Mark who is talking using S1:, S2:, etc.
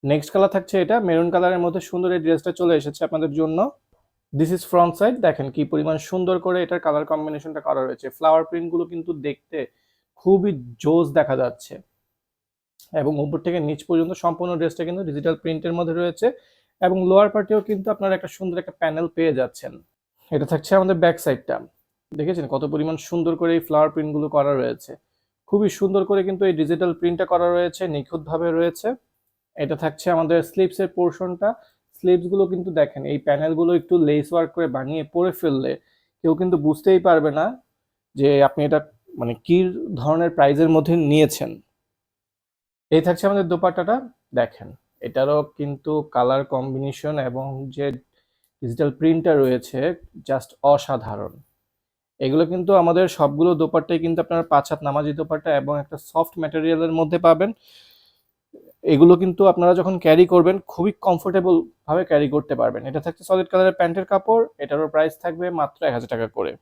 S1: Next colour থাকছে এটা maroon কালারের মধ্যে সুন্দর এই ড্রেসটা চলে এসেছে আপনাদের জন্য। দিস ইজ ফ্রন্ট সাইড, দেখেন কি পরিমাণ সুন্দর করে এটার কালার কম্বিনেশনটা করা রয়েছে। ফ্লাওয়ার প্রিন্টগুলো কিন্তু দেখতে খুবই জোস দেখা যাচ্ছে, এবং উপর থেকে নিচ পর্যন্ত সম্পূর্ণ ড্রেসটা কিন্তু ডিজিটাল প্রিন্টের মধ্যে রয়েছে, এবং লোয়ার পার্টেও কিন্তু আপনারা একটা সুন্দর একটা প্যানেল পেয়ে যাচ্ছেন। এটা থাকছে আমাদের ব্যাক সাইডটা, দেখেছেন কত পরিমাণ সুন্দর করে এই ফ্লাওয়ার প্রিন্টগুলো করা রয়েছে। খুবই সুন্দর করে কিন্তু এই ডিজিটাল প্রিন্টটা করা রয়েছে, নিখুঁতভাবে রয়েছে। এটা থাকছে আমাদের স্লিভসের পোর্শনটা। স্লিভসগুলো কিন্তু দেখেন এই প্যানেলগুলো একটু লেস ওয়ার্ক করে বানিয়ে পরে ফেললে কেউ কিন্তু বুঝতেই পারবে না যে আপনি এটা মানে কি ধরনের প্রাইজের মধ্যে নিয়েছেন। এই থাকছে আমাদের দোপাট্টাটা, দেখেন এটারও কিন্তু কালার কম্বিনেশন এবং যে ডিজিটাল প্রিন্টটা রয়েছে জাস্ট অসাধারণ। এগুলো কিন্তু আমাদের সবগুলো দোপাট্টাই কিন্তু আপনারা ৫ হাত নামাজি দোপাট্টা এবং একটা সফট ম্যাটেরিয়ালের মধ্যে পাবেন। এগুলো কিন্তু আপনারা যখন ক্যারি করবেন খুবই কমফোর্টেবল ভাবে ক্যারি করতে পারবেন। এটা থাকছে সলিড কালারের প্যান্টের কাপড়, এটারও প্রাইস থাকবে মাত্র ১,০০০ টাকা করে।